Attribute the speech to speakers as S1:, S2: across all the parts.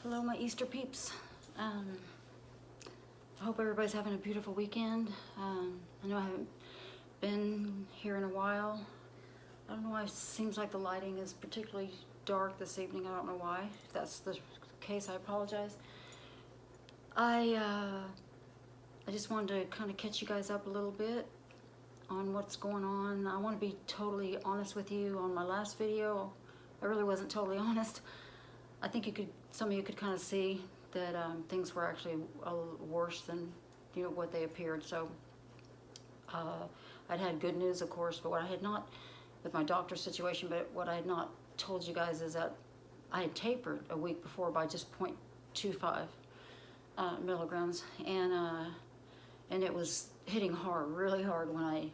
S1: Hello, my Easter peeps. I hope everybody's having a beautiful weekend. I know I haven't been here in a while. I don't know why it seems like the lighting is particularly dark this evening. I don't know why. If that's the case, I apologize. I just wanted to kind of catch you guys up a little bit on what's going on. I want to be totally honest with you. On my last video, I really wasn't totally honest. I think some of you could kind of see that things were actually a little worse than what they appeared. So I'd had good news, of course, but what I had not, with my doctor's situation, but what I had not told you guys is that I had tapered a week before by just 0.25 milligrams, and it was hitting hard, really hard when I,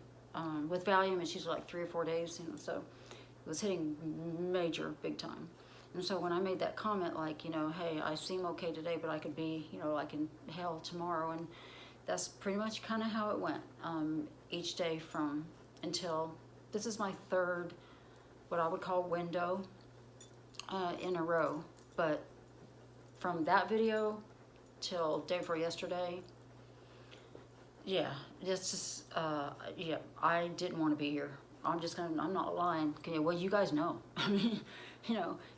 S1: with Valium, it's usually like 3 or 4 days, so it was hitting major, big time. And so when I made that comment, like, hey, I seem okay today, but I could be, like in hell tomorrow, and that's pretty much kind of how it went each day until this is my third, what I would call window in a row. But from that video till day before yesterday, yeah, yeah, I didn't want to be here. I'm not lying. Okay, well, you guys know. I mean,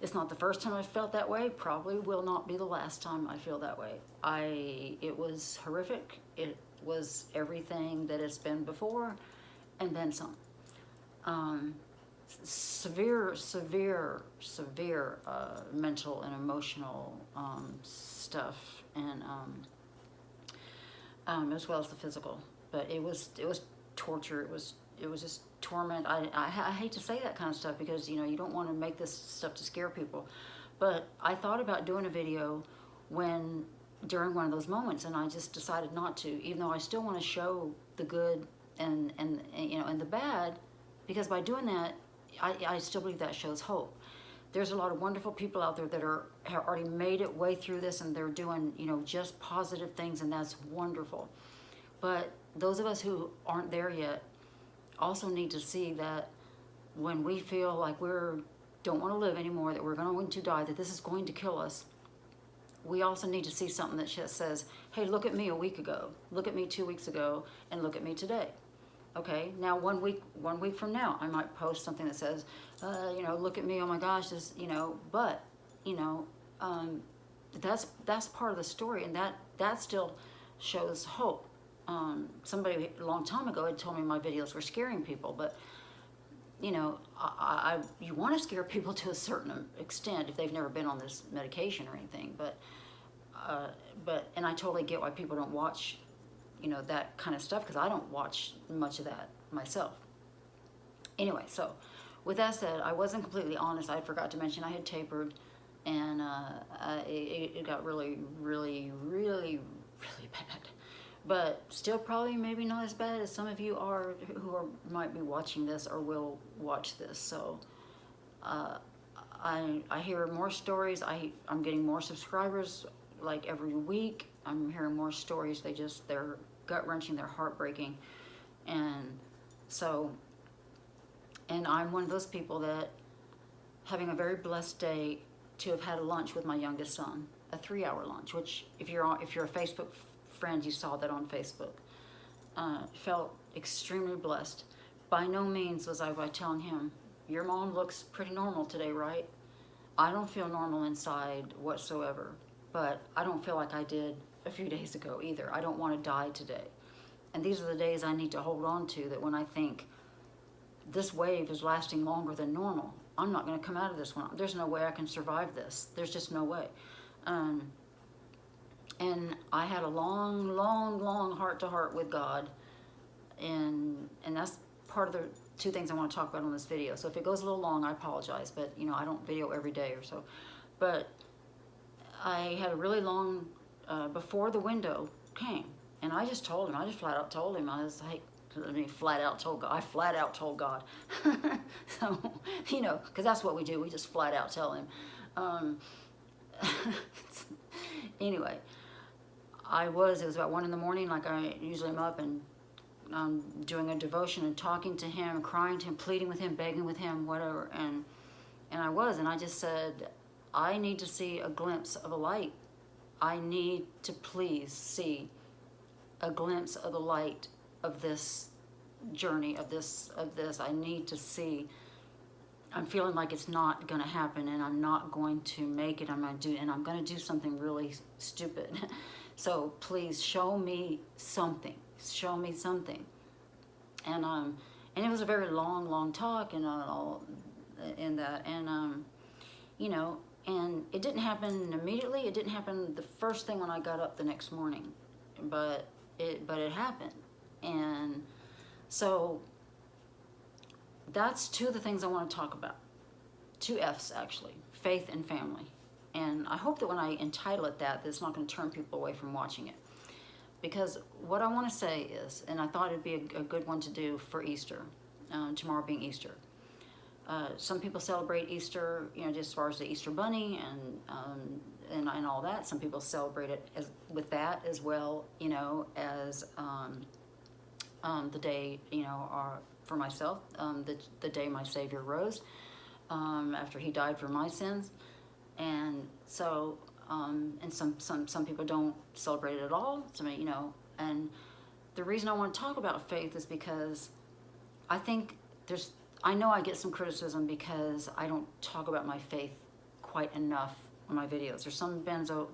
S1: it's not the first time I felt that way. Probably will not be the last time I feel that way. It was horrific. It was everything that it's been before, and then some. Severe mental and emotional stuff, and as well as the physical. But it was torture. It was just torment. I hate to say that kind of stuff because you don't want to make this stuff to scare people, but I thought about doing a video during one of those moments, and I just decided not to, even though I still want to show the good and the bad, because by doing that, I still believe that shows hope. There's a lot of wonderful people out there that have already made it way through this, and they're doing just positive things, and that's wonderful. But those of us who aren't there yet also need to see that when we feel like don't want to live anymore, that we're going to die, that this is going to kill us, we also need to see something that just says, hey, look at me a week ago, look at me 2 weeks ago, and look at me today. Okay, now 1 week from now, I might post something that says, look at me, oh my gosh, this, but, that's part of the story, and that still shows hope. Somebody a long time ago had told me my videos were scaring people, but you want to scare people to a certain extent if they've never been on this medication or anything, but and I totally get why people don't watch that kind of stuff, because I don't watch much of that myself. Anyway, so with that said, I wasn't completely honest. I forgot to mention I had tapered, and it got really, really, really, really bad. But still probably maybe not as bad as some of you might be watching this or will watch this. So I hear more stories. I'm getting more subscribers like every week. I'm hearing more stories. They're gut-wrenching, they're heartbreaking. And I'm one of those people that, having a very blessed day to have had a lunch with my youngest son, a 3-hour lunch, which if you're a Facebook friend, you saw that on Facebook. Felt extremely blessed. By no means was I by telling him, your mom looks pretty normal today, right? I don't feel normal inside whatsoever, but I don't feel like I did a few days ago either. I don't want to die today. And these are the days I need to hold on to, that when I think this wave is lasting longer than normal, I'm not going to come out of this one. There's no way I can survive this. There's just no way. And I had a long heart-to-heart with God, and that's part of the 2 things I want to talk about on this video. So if it goes a little long, I apologize, but I don't video every day or so. But I had a really long, before the window came, and I just told him, I just flat out told him, I was like, I flat out told God. So, because that's what we do, we just flat out tell him. Anyway, it was about 1 in the morning, like I usually am up and doing a devotion and talking to him, crying to him, pleading with him, begging with him, whatever. And I just said, I need to see a glimpse of a light. I need to please see a glimpse of the light of this journey, of this. I need to see. I'm feeling like it's not going to happen, and I'm not going to make it. I'm going to do something really stupid. So please show me something. Show me something. And it was a very long talk, and all in that, and you know, and it didn't happen immediately. It didn't happen the first thing when I got up the next morning, but it happened. And so that's two of the things I want to talk about. Two F's, actually: faith and family. And I hope that when I entitle it that, it's not going to turn people away from watching it. Because what I want to say is, and I thought it'd be a good one to do for Easter, tomorrow being Easter. Some people celebrate Easter, you know, just as far as the Easter bunny and all that. Some people celebrate it with that as well, you know, as the day, you know, for myself, the day my Savior rose, after he died for my sins. And so, and some people don't celebrate it at all. So, you know, and the reason I want to talk about faith is because I think I know I get some criticism because I don't talk about my faith quite enough on my videos.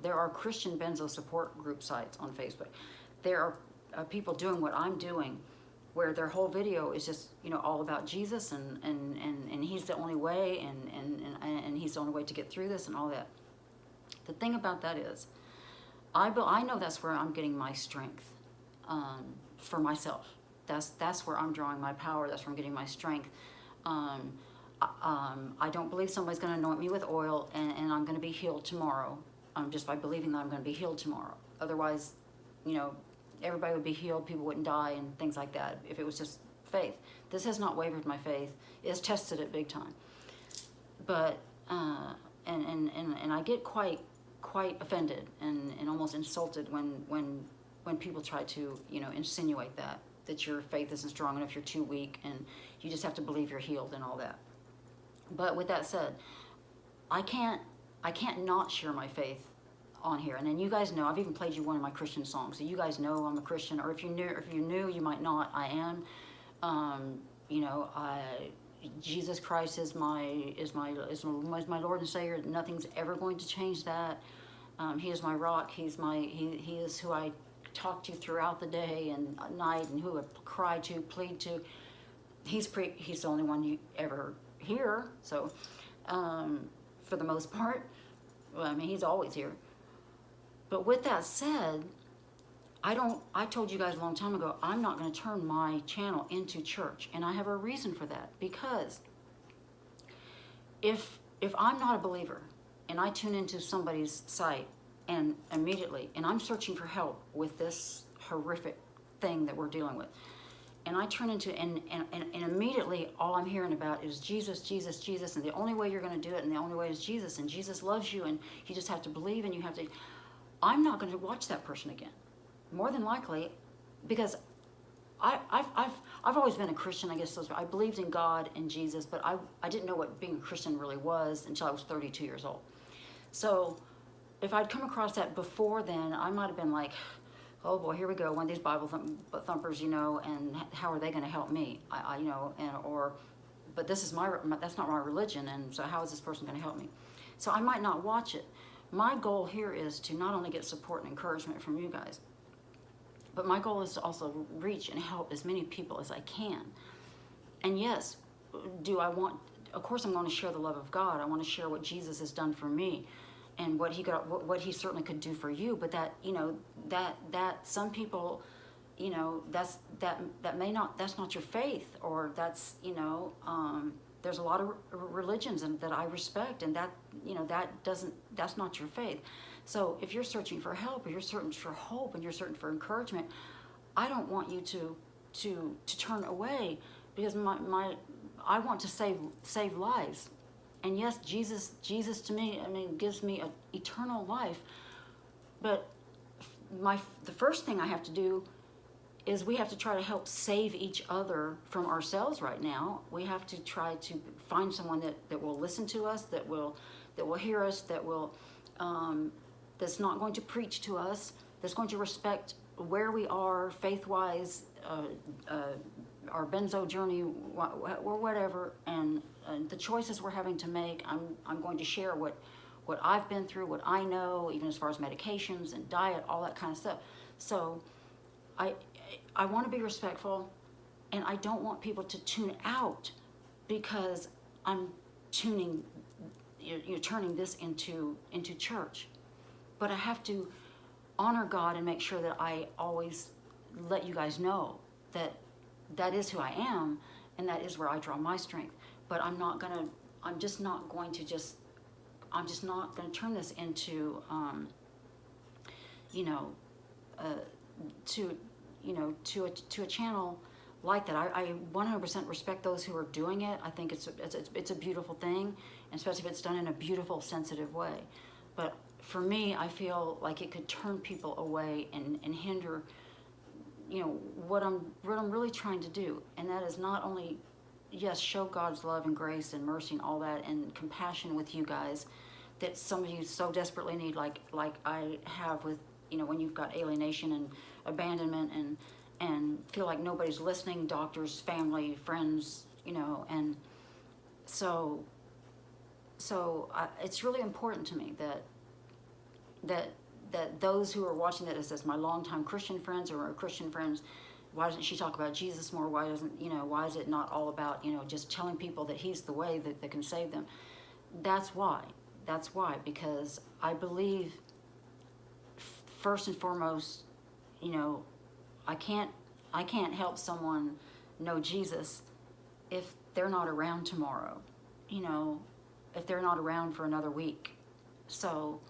S1: There are Christian Benzo support group sites on Facebook. There are people doing what I'm doing, where their whole video is just, you know, all about Jesus and he's the only way and he's the only way to get through this and all that. The thing about that is, I know that's where I'm getting my strength for myself. That's where I'm drawing my power. That's where I'm getting my strength. I don't believe somebody's going to anoint me with oil and I'm going to be healed tomorrow, just by believing that I'm going to be healed tomorrow. Otherwise, you know, everybody would be healed, people wouldn't die and things like that if it was just faith. This has not wavered my faith. It's tested it big time. But and I get quite offended and almost insulted when people try to, you know, insinuate that your faith isn't strong enough, you're too weak, and you just have to believe you're healed and all that. But with that said, I can't not share my faith on here. And then you guys know, I've even played you one of my Christian songs, so you guys know I'm a Christian. Or if you knew, you might not. I am. You know, Jesus Christ is my Lord and Savior. Nothing's ever going to change that. He is my rock. He is who I talk to throughout the day and at night, and who I cry to, plead to. He's the only one you ever hear. So, for the most part, well, I mean, he's always here. But with that said, I told you guys a long time ago, I'm not going to turn my channel into church. And I have a reason for that. Because if I'm not a believer and I tune into somebody's site and immediately, and I'm searching for help with this horrific thing that we're dealing with, and I turn into, and immediately all I'm hearing about is Jesus, Jesus, Jesus, and the only way you're going to do it, and the only way is Jesus, and Jesus loves you, and you just have to believe, and you have to, I'm not going to watch that person again. More than likely, because I've always been a Christian, I guess. I believed in God and Jesus, but I didn't know what being a Christian really was until I was 32 years old. So if I'd come across that before then, I might have been like, oh boy, here we go, one of these Bible thumpers, you know, and how are they going to help me? You know, but this is that's not my religion, and so how is this person going to help me? So I might not watch it. My goal here is to not only get support and encouragement from you guys, but my goal is to also reach and help as many people as I can. And yes, of course I'm going to share the love of God. I want to share what Jesus has done for me and what he certainly could do for you. But that, you know, that some people, you know, that's not your faith, or that's, you know, there's a lot of religions that I respect, and that, you know, that's not your faith. So if you're searching for help, or you're searching for hope, and you're searching for encouragement, I don't want you to turn away, because I want to save lives. And yes, Jesus to me, I mean, gives me an eternal life. But the first thing I have to do is we have to try to help save each other from ourselves right now. We have to try to find someone that will listen to us, that will hear us, that's not going to preach to us, that's going to respect where we are faith-wise, our Benzo journey, or whatever, and the choices we're having to make. I'm going to share what I've been through, what I know, even as far as medications and diet, all that kind of stuff. So I want to be respectful, and I don't want people to tune out because I'm turning this into church. But I have to honor God and make sure that I always let you guys know that is who I am, and that is where I draw my strength. But I'm just not going to turn this into to a channel like that. I 100% respect those who are doing it. I think it's a beautiful thing, especially if it's done in a beautiful, sensitive way. But for me, I feel like it could turn people away and hinder, what I'm really trying to do. And that is not only, yes, show God's love and grace and mercy and all that, and compassion with you guys that some of you so desperately need, like I have with, when you've got alienation and abandonment and feel like nobody's listening, doctors, family, friends, and so it's really important to me that those who are watching that as my longtime Christian friends or Christian friends, why doesn't she talk about Jesus more? Why is it not all about, just telling people that he's the way that can save them? That's why, because I believe first and foremost, I can't help someone know Jesus if they're not around tomorrow, if they're not around for another week. So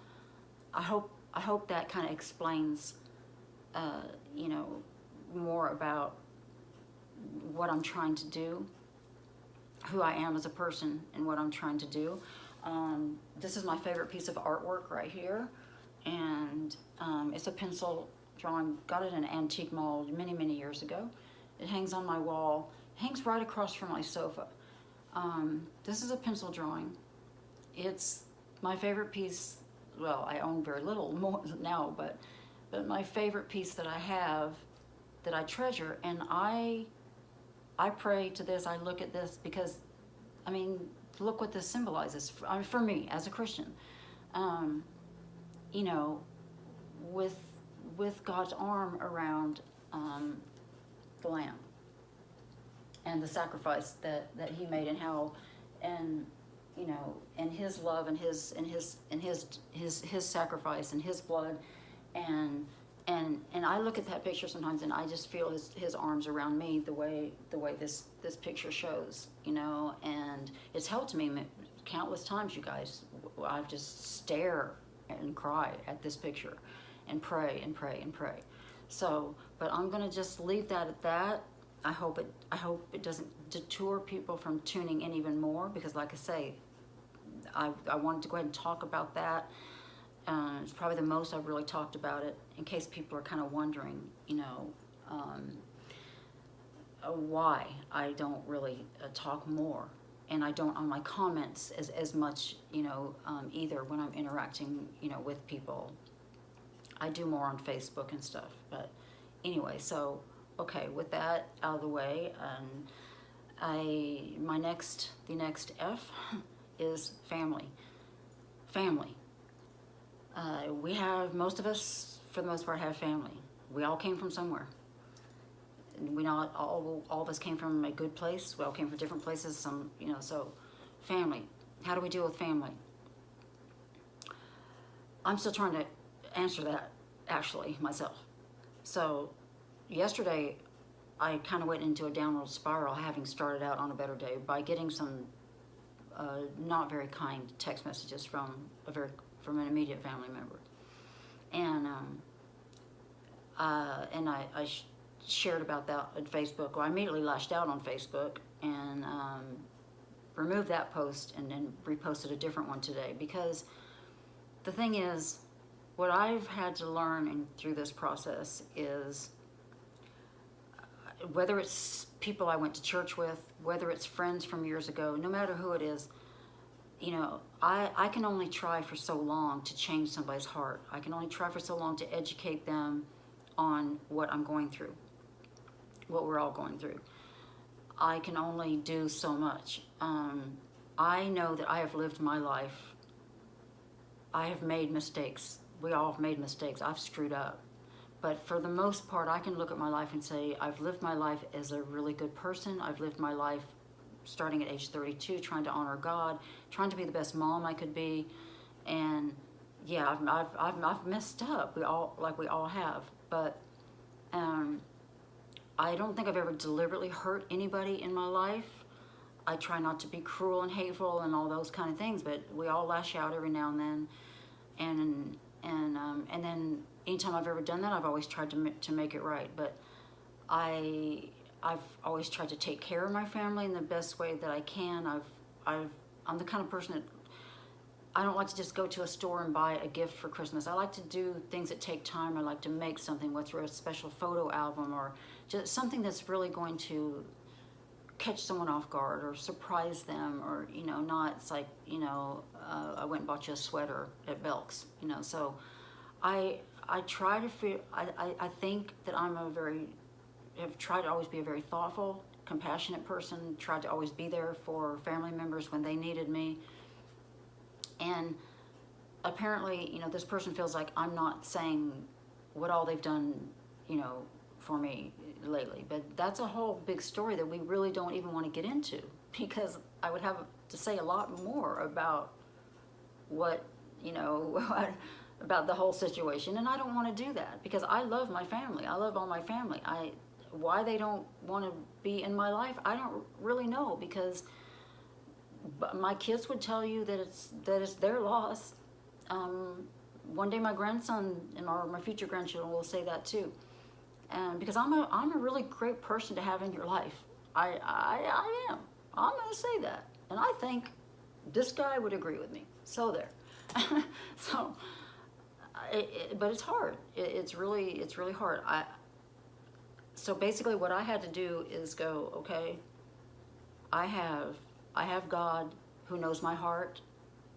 S1: I hope that kind of explains, more about what I'm trying to do, who I am as a person, and what I'm trying to do. This is my favorite piece of artwork right here, and it's a pencil drawing. Got it in an antique mall many, many years ago. It hangs on my wall. It hangs right across from my sofa. This is a pencil drawing. It's my favorite piece. Well, I own very little more now, but my favorite piece that I have, that I treasure, and I pray to this. I look at this because, look what this symbolizes for me as a Christian. With God's arm around the Lamb and the sacrifice that he made, and how, and his love and his sacrifice and his blood, and I look at that picture sometimes and I just feel his arms around me the way this picture shows, and it's helped me countless times, you guys. I just stare and cry at this picture and pray and pray and pray. So, but I'm gonna just leave that at that. I hope it doesn't detour people from tuning in even more, because like I say, I wanted to go ahead and talk about that. It's probably the most I've really talked about it, in case people are kind of wondering, why I don't really talk more, and I don't on my comments as much, either when I'm interacting, with people. I do more on Facebook and stuff. But anyway, so okay, with that out of the way, the next F is family. Family. We have, most of us, for the most part, have family. We all came from somewhere. We not all of us came from a good place. We all came from different places. Some, so family. How do we deal with family? I'm still trying to answer that, actually, myself. So yesterday, I kind of went into a downward spiral, having started out on a better day by getting some not very kind text messages from an immediate family member, and I shared about that on Facebook. Well, I immediately lashed out on Facebook and removed that post, and then reposted a different one today, because the thing is, what I've had to learn through this process is whether it's people I went to church with, whether it's friends from years ago, no matter who it is, you know, I can only try for so long to change somebody's heart. I can only try for so long to educate them on what I'm going through, what we're all going through. I can only do so much. I know that I have lived my life. I have made mistakes. We all have made mistakes. I've screwed up. But for the most part, I can look at my life and say, I've lived my life as a really good person. I've lived my life starting at age 32, trying to honor God, trying to be the best mom I could be. And yeah, I've messed up. We all have. But I don't think I've ever deliberately hurt anybody in my life. I try not to be cruel and hateful and all those kind of things, but we all lash out every now and then. And then anytime I've ever done that, I've always tried to make it right. But I've always tried to take care of my family in the best way that I can. I'm the kind of person that I don't like to just go to a store and buy a gift for Christmas. I like to do things that take time. I like to make something, whether it's a special photo album or just something that's really going to catch someone off guard or surprise them, or, you know, not, it's like, you know, I went and bought you a sweater at Belk's, you know. So I try to feel, I think that have tried to always be a very thoughtful, compassionate person, tried to always be there for family members when they needed me. And apparently, you know, this person feels like I'm not saying what all they've done, you know, for me lately. But that's a whole big story that we really don't even want to get into, because I would have to say a lot more about what, you know, about the whole situation. And I don't want to do that, because I love my family. I love all my family. Why they don't want to be in my life, I don't really know, because my kids would tell you that it's their loss. One day my grandson and my future grandchildren will say that too. Because I'm a really great person to have in your life. I am. I'm going to say that. And I think this guy would agree with me. So there. So, but it's hard. It's really hard. So basically what I had to do is go, okay, I have God who knows my heart.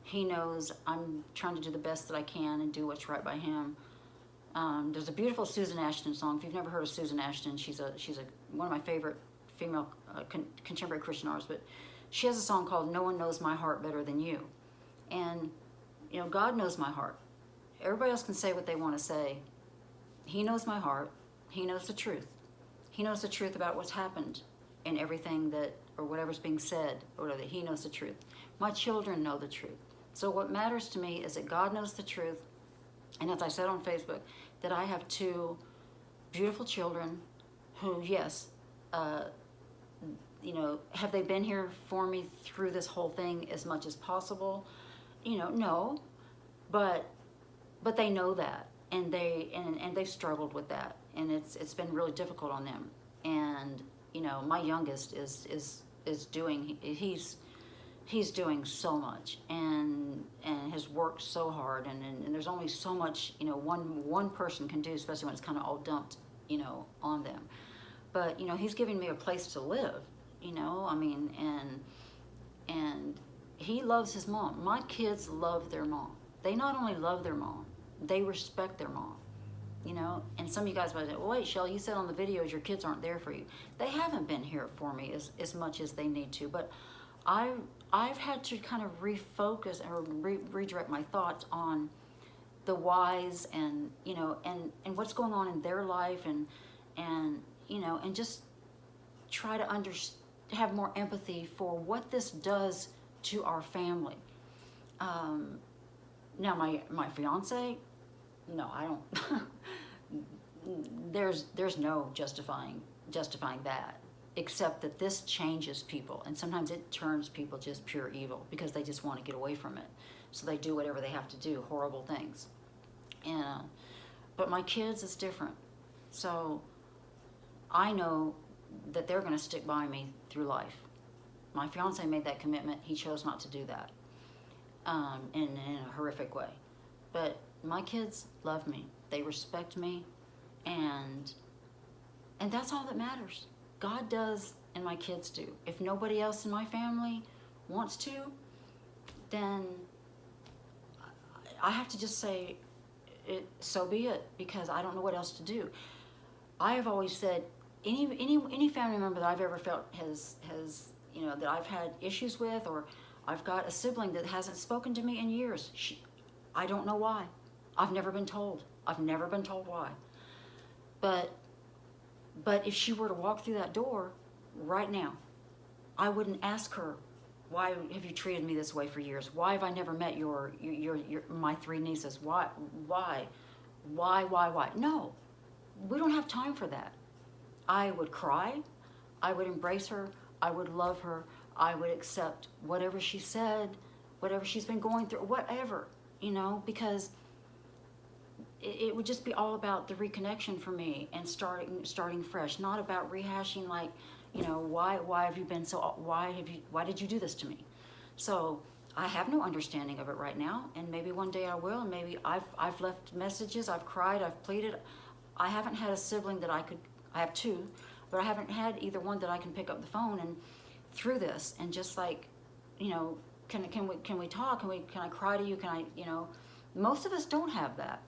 S1: He knows I'm trying to do the best that I can and do what's right by him. There's a beautiful Susan Ashton song. If you've never heard of Susan Ashton, she's one of my favorite female contemporary Christian artists. But she has a song called "No One Knows My Heart Better Than You," and you know, God knows my heart. Everybody else can say what they want to say. He knows my heart. He knows the truth. He knows the truth about what's happened and everything that, or whatever's being said, or whatever. He knows the truth. My children know the truth. So what matters to me is that God knows the truth. And as I said on Facebook, that I have two beautiful children who, yes, you know, have they been here for me through this whole thing as much as possible? You know, no, but they know that, and they've struggled with that, and it's been really difficult on them. And you know, my youngest is doing, he's doing so much and has worked so hard, and there's only so much, you know, one person can do, especially when it's kind of all dumped, you know, on them. But you know, he's giving me a place to live, you know, I mean, and he loves his mom. My kids love their mom. They not only love their mom, they respect their mom, you know. And some of you guys might say, well, wait, Shelley, you said on the videos your kids aren't there for you. They haven't been here for me as much as they need to, but I've had to kind of refocus or redirect my thoughts on the whys, and you know, and what's going on in their life, and you know, and just try to have more empathy for what this does to our family. Now my fiance, no, I don't. there's no justifying that, except that this changes people, and sometimes it turns people just pure evil because they just want to get away from it. So they do whatever they have to do, horrible things. And but my kids is different. So I know that they're going to stick by me through life. My fiance made that commitment. He chose not to do that in a horrific way. But my kids love me. They respect me, and that's all that matters. God does and my kids do. If nobody else in my family wants to, then I have to just say, so be it, because I don't know what else to do. I have always said, any family member that I've ever felt has that I've had issues with, or I've got a sibling that hasn't spoken to me in years, I don't know why. I've never been told. I've never been told why. But if she were to walk through that door right now, I wouldn't ask her, why have you treated me this way for years? Why have I never met my 3 nieces? Why? No, we don't have time for that. I would cry. I would embrace her. I would love her. I would accept whatever she said, whatever she's been going through, whatever, because it would just be all about the reconnection for me and starting fresh, not about rehashing like, why have you been so, why did you do this to me? So I have no understanding of it right now, and maybe one day I will, and maybe I've left messages, I've cried, I've pleaded. I haven't had a sibling that I have 2, but I haven't had either one that I can pick up the phone and through this and just like, can we talk? Can I cry to you? Can I, most of us don't have that.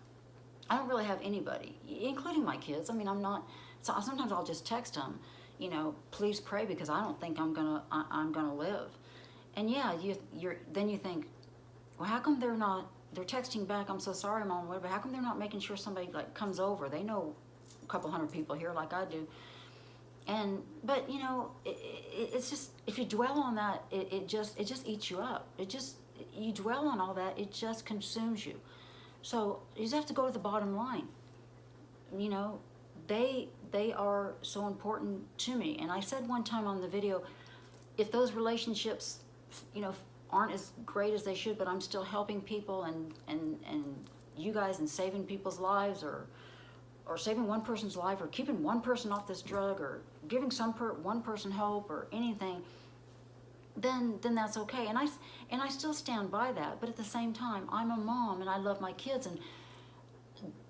S1: I don't really have anybody, including my kids. I mean, sometimes I'll just text them, please pray, because I don't think I'm gonna live. And yeah, then you think, well, how come they're texting back, I'm so sorry, Mom, whatever. How come they're not making sure somebody like comes over? They know a couple hundred people here like I do. But it's just, if you dwell on that, it just eats you up. You dwell on all that, it just consumes you. So you just have to go to the bottom line. They are so important to me. And I said one time on the video, if those relationships, aren't as great as they should, but I'm still helping people and you guys, and saving people's lives, or saving one person's life, or keeping one person off this drug, or giving one person hope, or anything, then that's okay. And I still stand by that. But at the same time, I'm a mom and I love my kids, and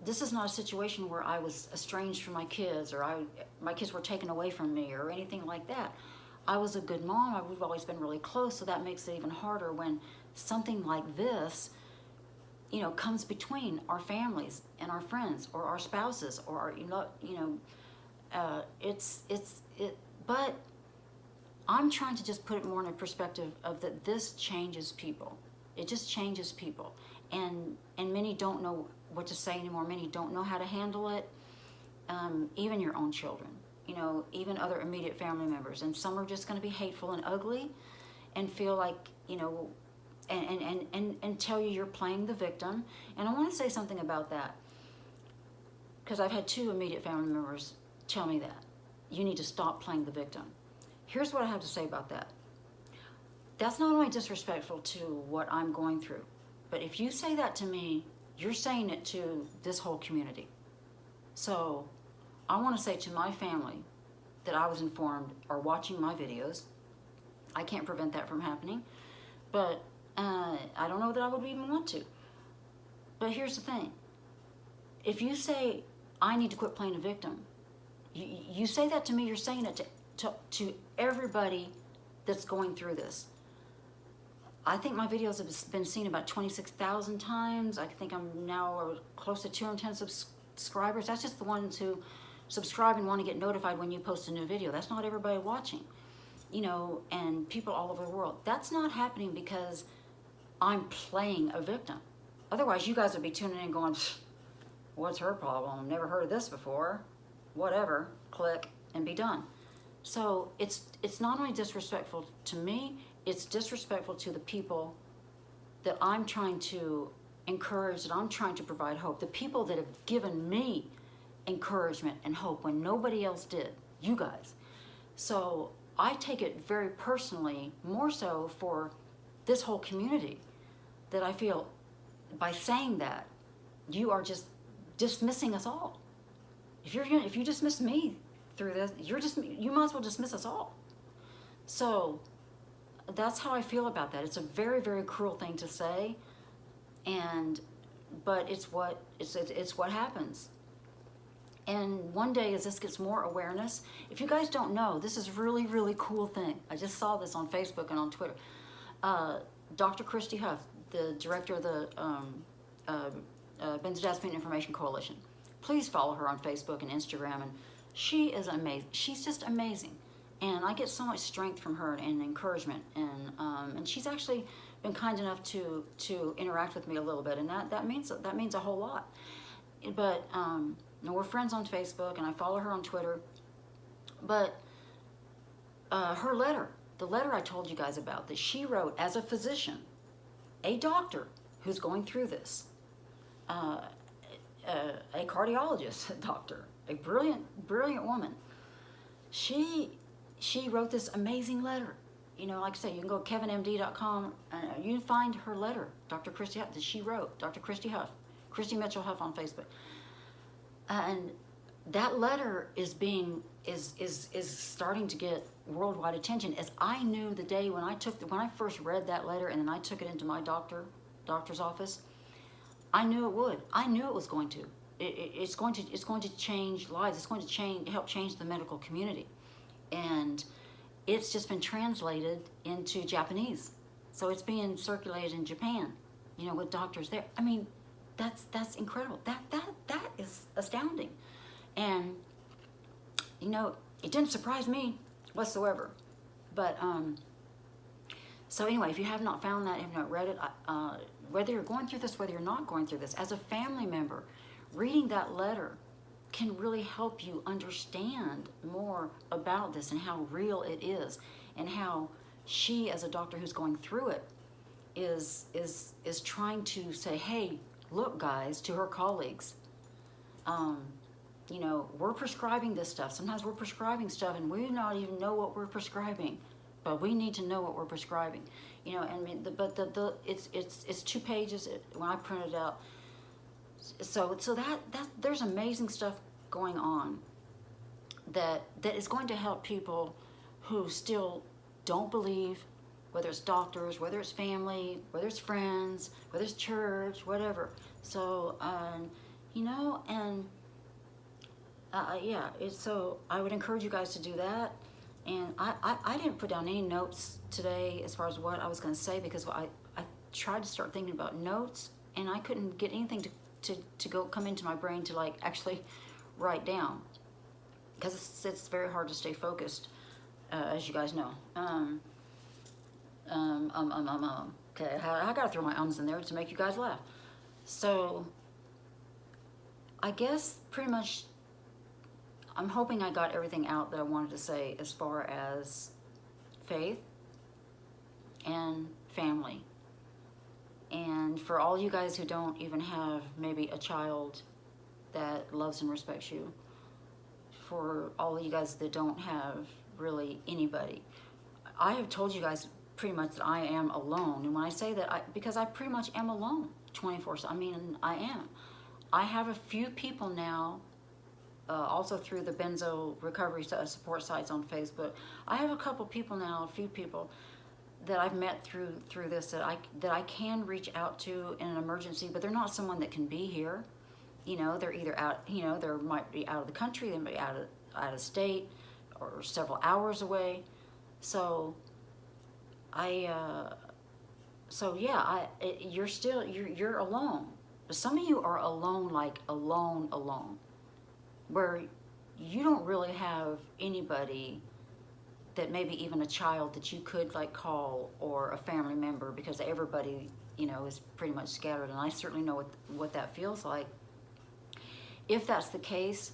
S1: this is not a situation where I was estranged from my kids, or my kids were taken away from me, or anything like that. I was a good mom. We've always been really close, so that makes it even harder when something like this, comes between our families and our friends, or our spouses, or our, but I'm trying to just put it more in a perspective of that this changes people. It just changes people. And many don't know what to say anymore. Many don't know how to handle it. Even your own children, even other immediate family members. And some are just going to be hateful and ugly and feel like, and tell you you're playing the victim. And I want to say something about that, because I've had 2 immediate family members tell me that. You need to stop playing the victim. Here's what I have to say about that. That's not only disrespectful to what I'm going through, but if you say that to me, you're saying it to this whole community. So I want to say to my family that I was informed are watching my videos. I can't prevent that from happening, but I don't know that I would even want to. But here's the thing. If you say, I need to quit playing a victim, you say that to me, you're saying it to everybody that's going through this. I think my videos have been seen about 26,000 times. I think I'm now close to 210 subscribers. That's just the ones who subscribe and want to get notified when you post a new video. That's not everybody watching, and people all over the world. That's not happening because I'm playing a victim. Otherwise, you guys would be tuning in going, what's her problem? Never heard of this before. Whatever, click and be done. So it's not only disrespectful to me, it's disrespectful to the people that I'm trying to encourage, that I'm trying to provide hope. The people that have given me encouragement and hope when nobody else did, you guys. So I take it very personally, more so for this whole community, that I feel by saying that, you are just dismissing us all. If you dismiss me through this, you might as well dismiss us all. So that's how I feel about that. It's a very, very cruel thing to say, but it's what happens. And one day, as this gets more awareness, if you guys don't know, this is really, really cool thing. I just saw this on Facebook and on Twitter. Dr. Christy Huff, the director of the Benzodiazepine Information Coalition. Please follow her on Facebook and Instagram. And she is amazing. She's just amazing. And I get so much strength from her and encouragement. And she's actually been kind enough to interact with me a little bit. And that means a whole lot. But we're friends on Facebook, and I follow her on Twitter. But her letter, the letter I told you guys about, that she wrote as a physician, a doctor who's going through this, a cardiologist doctor, a brilliant woman. She wrote this amazing letter. You know, like I said, you can go to kevinmd.com, and you can find her letter, Dr. Christy Huff, that she wrote, Dr. Christy Huff, Christy Mitchell Huff on Facebook. And that letter is starting to get worldwide attention, as I knew the day when I first read that letter, and then I took it into my doctor's office. I knew it would. I knew it was going to. It's going to change lives. It's going to help change the medical community, and it's just been translated into Japanese, so it's being circulated in Japan. You know, with doctors there. I mean, that's incredible. That is astounding, and you know, it didn't surprise me whatsoever. But so anyway, if you have not found that, have not read it, whether you're going through this, whether you're not going through this, as a family member, reading that letter can really help you understand more about this and how real it is, and how she, as a doctor who's going through it, is trying to say, hey, look, guys, to her colleagues, you know, we're prescribing this stuff. Sometimes we're prescribing stuff and we not even know what we're prescribing, but we need to know what we're prescribing. You know, and I mean, it's 2 pages when I printed it out. So that there's amazing stuff going on that is going to help people who still don't believe, whether it's doctors, whether it's family, whether it's friends, whether it's church, whatever. So, you know, and yeah, so I would encourage you guys to do that. And I didn't put down any notes today as far as what I was going to say, because I tried to start thinking about notes, and I couldn't get anything to come into my brain to like actually write down, because it's very hard to stay focused, as you guys know. Okay, I gotta throw my ums in there to make you guys laugh. So I guess pretty much I'm hoping I got everything out that I wanted to say as far as faith and family. And for all you guys who don't even have maybe a child that loves and respects you, for all of you guys that don't have really anybody, I have told you guys pretty much that I am alone. And when I say that, because I pretty much am alone 24/7. I mean, I am. I have a few people now, also through the Benzo recovery support sites on Facebook. I have a couple people now, a few people that I've met through this that I can reach out to in an emergency, but they're not someone that can be here. You know, they're either out, you know, they might be out of the country, they might be out of state, or several hours away. So you're alone. But some of you are alone, like alone, where you don't really have anybody, that maybe even a child that you could like call, or a family member, because everybody, you know, is pretty much scattered. And I certainly know what that feels like. If that's the case,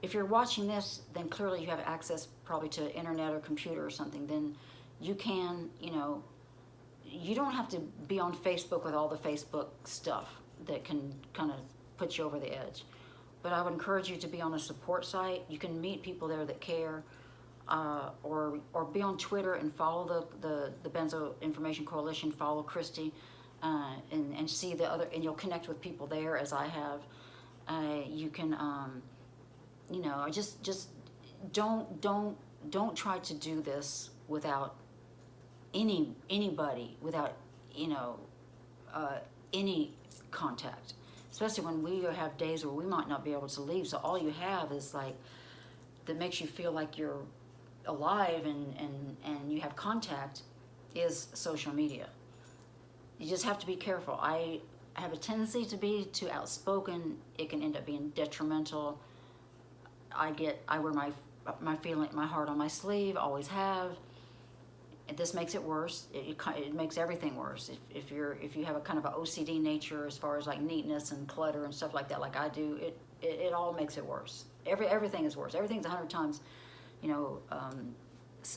S1: if you're watching this, then clearly you have access probably to internet or computer or something. Then you can, you know, you don't have to be on Facebook with all the Facebook stuff that can kind of put you over the edge. But I would encourage you to be on a support site. You can meet people there that care, or be on Twitter and follow the Benzo Information Coalition. Follow Christy, and see the other, and you'll connect with people there, as I have. You can, you know, just don't try to do this without anybody, without, you know, any contact. especially when we have days where we might not be able to leave. So all you have is like, that makes you feel like you're alive and you have contact, is social media. You just have to be careful. I have a tendency to be too outspoken. It can end up being detrimental. I wear my heart on my sleeve, always have. This makes it worse. It makes everything worse. If you have a kind of an OCD nature as far as like neatness and clutter and stuff like that, like I do, it all makes it worse. Everything is worse. Everything's 100 times,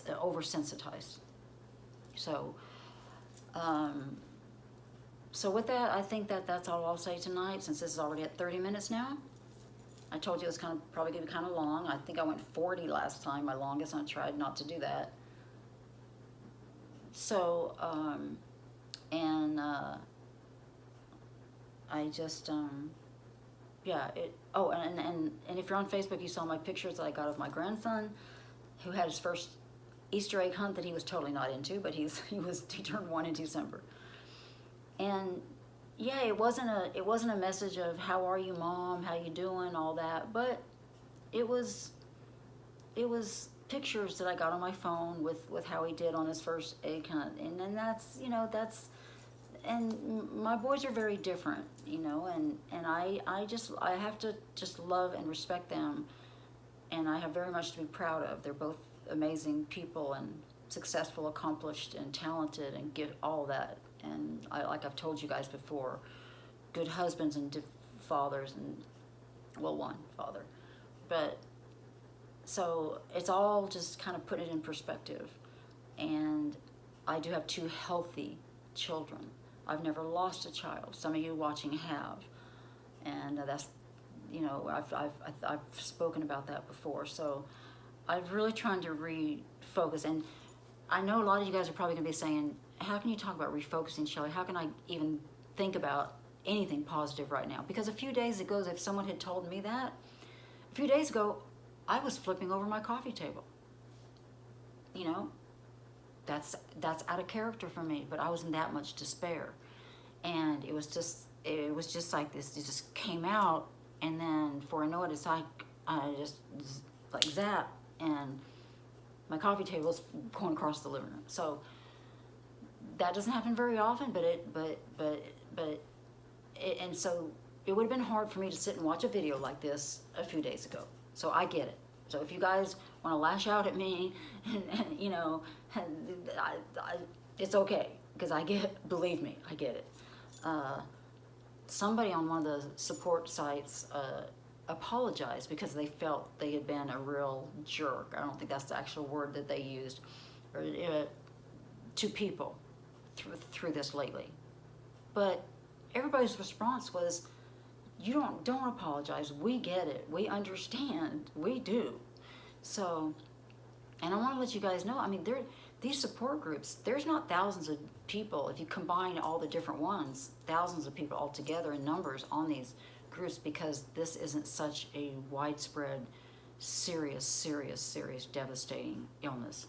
S1: oversensitized. So, so with that, I think that's all I'll say tonight, since this is already at 30 minutes now. I told you it was probably going to be kind of long. I think I went 40 last time, my longest, and I tried not to do that. So, I just, yeah, and if you're on Facebook, you saw my pictures that I got of my grandson, who had his first Easter egg hunt that he was totally not into, but he turned 1 in December. And yeah, it wasn't a message of how are you, Mom, how you doing, all that, but it was pictures that I got on my phone with how he did on his first egg hunt. And then and my boys are very different, and I have to just love and respect them, and I have very much to be proud of. They're both amazing people and successful, accomplished, and talented, and get all that. And like I've told you guys before, good husbands and fathers, and one father. But so it's all just kind of putting it in perspective. And I do have 2 healthy children. I've never lost a child. Some of you watching have, and that's, I've spoken about that before. So I've really trying to refocus. And I know a lot of you guys are probably going to be saying, how can you talk about refocusing, Shelley? How can I even think about anything positive right now? Because a few days ago, if someone had told me that, a few days ago, I was flipping over my coffee table. That's out of character for me, but I was in that much despair. And it was just like this, it just came out, and then before I know it, it's like, I just like zap, and my coffee table's going across the living room. So that doesn't happen very often, and so it would have been hard for me to sit and watch a video like this a few days ago. So I get it. So if you guys want to lash out at me, it's okay, because believe me, I get it. Somebody on one of the support sites apologized because they felt they had been a real jerk. I don't think that's the actual word that they used, to people through this lately. But everybody's response was, you don't apologize. We get it. We understand. We do. So, and I want to let you guys know, I mean, these support groups, there's not thousands of people, if you combine all the different ones, thousands of people altogether in numbers on these groups, because this isn't such a widespread, serious, devastating illness.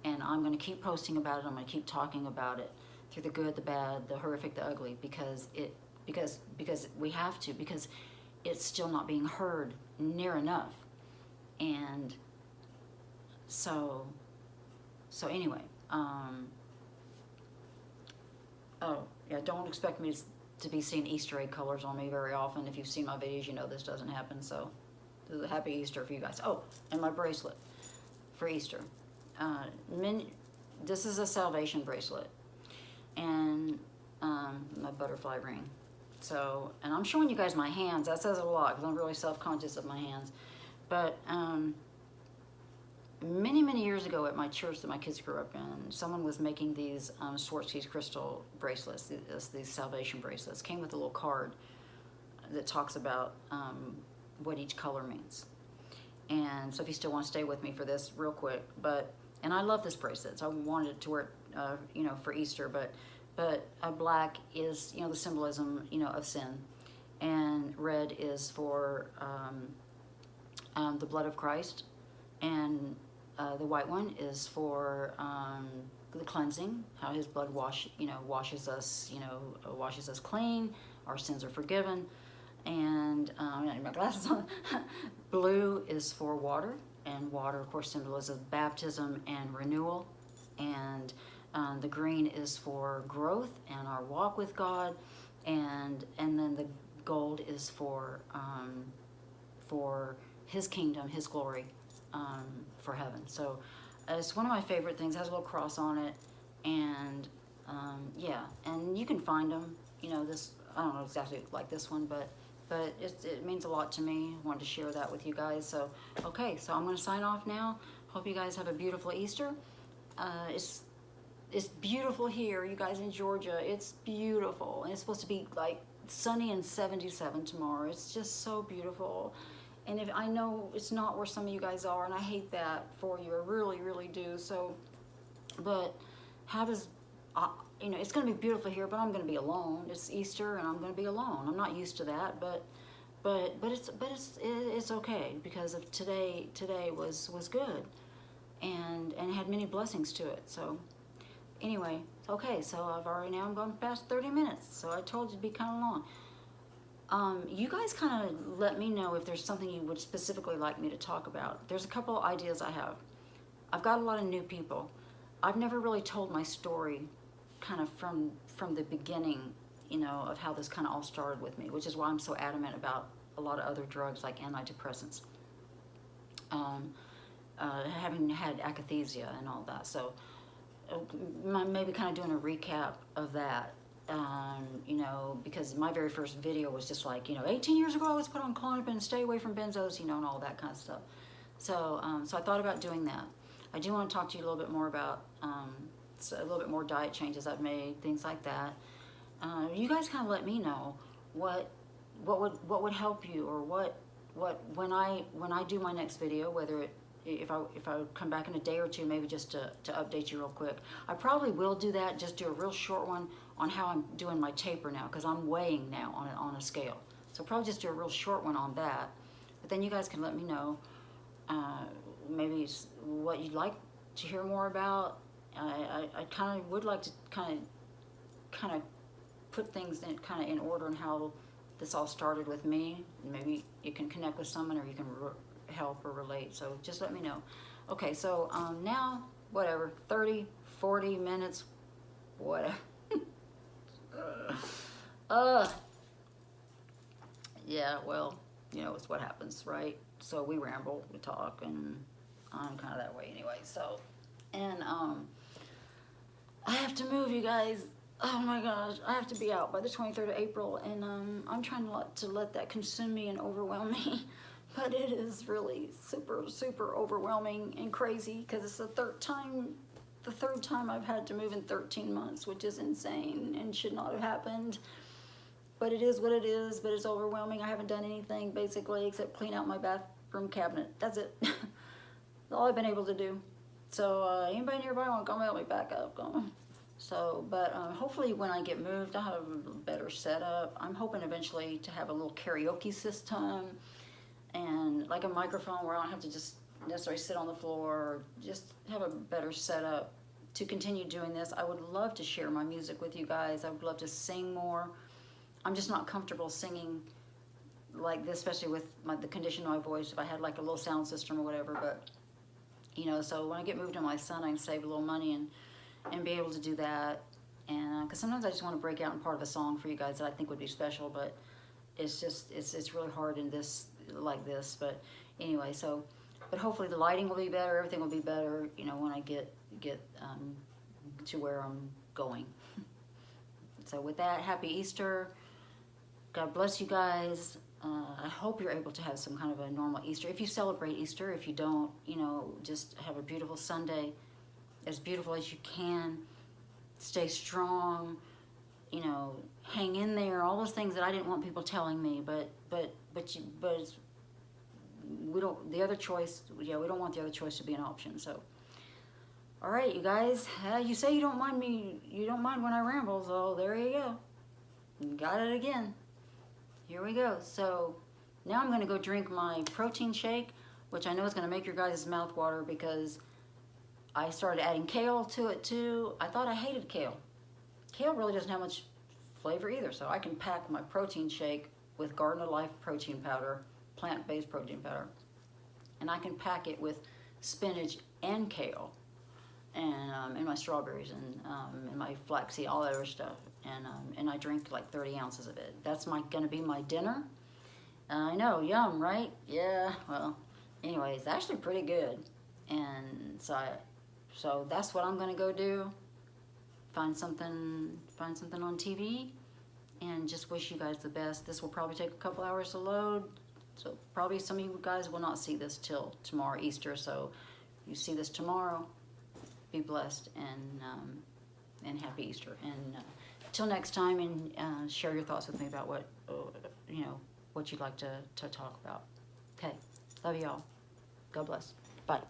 S1: And I'm going to keep posting about it. I'm going to keep talking about it through the good, the bad, the horrific, the ugly, because we have to, because it's still not being heard near enough. And so anyway, oh yeah, don't expect me to be seeing Easter egg colors on me very often. If you've seen my videos, you know this doesn't happen. So this is a happy Easter for you guys. Oh, and my bracelet for Easter. This is a salvation bracelet, and my butterfly ring. So, and I'm showing you guys my hands. That says a lot, because I'm really self-conscious of my hands. But many years ago at my church that my kids grew up in, someone was making these Swarovski crystal bracelets, these salvation bracelets. Came with a little card that talks about what each color means. And so if you still want to stay with me for this real quick, and I love this bracelet, so I wanted to wear it, for Easter, but black is, the symbolism, of sin, and red is for the blood of Christ, and the white one is for the cleansing, how His blood washes us, washes us clean, our sins are forgiven. and I need my glasses on. Blue is for water, and water, of course, symbolizes baptism and renewal. And the green is for growth and our walk with God, and then the gold is for His kingdom, His glory, for heaven. So it's one of my favorite things. It has a little cross on it, and yeah, and you can find them. You know, this, I don't know exactly like this one, but it means a lot to me. I wanted to share that with you guys. So okay, so I'm going to sign off now. Hope you guys have a beautiful Easter. It's beautiful here, you guys, in Georgia. It's beautiful, and it's supposed to be like sunny and 77 tomorrow. It's just so beautiful. And if I know it's not where some of you guys are, and I hate that for you, I really, really do. So, but how does, you know, it's going to be beautiful here, but I'm going to be alone. It's Easter, and I'm going to be alone. I'm not used to that, but it's okay, because of today was good, and had many blessings to it. So anyway, okay, so I'm going past 30 minutes, so I told you to be kind of long. You guys kind of let me know if there's something you would specifically like me to talk about. There's a couple of ideas I have. I've got a lot of new people. I've never really told my story kind of from the beginning, you know, of how this kind of all started with me, which is why I'm so adamant about a lot of other drugs like antidepressants. Having had akathisia and all that. So maybe kind of doing a recap of that. You know, because my very first video was just like, you know, 18 years ago I was put on Klonopin, stay away from benzos, you know, and all that kind of stuff. So, so I thought about doing that. I do want to talk to you a little bit more about a little bit more diet changes I've made, things like that. You guys kind of let me know what would help you, or what when I do my next video, whether if I come back in a day or two, maybe just to update you real quick. I probably will do that, just do a real short one on how I'm doing my taper now, because I'm weighing now on a scale. So probably just do a real short one on that. But then you guys can let me know maybe what you'd like to hear more about. I kind of would like to kind of put things in order on how this all started with me. Maybe you can connect with someone, or you can help or relate. So just let me know. Okay, so now, whatever, 30, 40 minutes, whatever. Yeah, well, you know, it's what happens, right? So we ramble, we talk, and I'm kind of that way anyway. So, and I have to move, you guys. Oh my gosh, I have to be out by the 23rd of April, and I'm trying not to let that consume me and overwhelm me. But it is really super, super overwhelming and crazy, because it's the third time I've had to move in 13 months, which is insane and should not have happened. But it is what it is, but it's overwhelming. I haven't done anything basically except clean out my bathroom cabinet. That's it. That's all I've been able to do. So anybody nearby want to come help me back up? Come on. So, but hopefully when I get moved, I'll have a better setup. I'm hoping eventually to have a little karaoke system, and like a microphone where I don't have to just necessarily sit on the floor, or just have a better setup to continue doing this. I would love to share my music with you guys. I would love to sing more. I'm just not comfortable singing like this, especially with the condition of my voice. If I had like a little sound system or whatever, but you know, so when I get moved to my son, I can save a little money and be able to do that. And because sometimes I just want to break out in part of a song for you guys that I think would be special, but it's just it's really hard in this like this. But anyway, so but hopefully the lighting will be better, everything will be better, you know, when I get to where I'm going. So with that, happy Easter. God bless you guys. I hope you're able to have some kind of a normal Easter. If you celebrate Easter, if you don't, you know, just have a beautiful Sunday, as beautiful as you can. Stay strong, you know, hang in there. All those things that I didn't want people telling me, but we don't. The other choice, yeah, we don't want the other choice to be an option. So, all right, you guys. You say you don't mind me. You don't mind when I ramble. So there you go. Got it again. Here we go. So now I'm going to go drink my protein shake, which I know is going to make your guys' mouth water, because I started adding kale to it too. I thought I hated kale. Kale really doesn't have much flavor either, so I can pack my protein shake with Garden of Life protein powder, plant-based protein powder. And I can pack it with spinach and kale, and my strawberries, and my flaxseed, all that other stuff. And I drink like 30 ounces of it. That's gonna be my dinner. I know, yum, right? Yeah, well, anyway, it's actually pretty good. And so that's what I'm gonna go do. Find something on TV, and just wish you guys the best. This will probably take a couple hours to load, so probably some of you guys will not see this till tomorrow, Easter. So you see this tomorrow, be blessed, and happy Easter. And till next time, and share your thoughts with me about what what you'd like to talk about. Okay, love you all. God bless. Bye.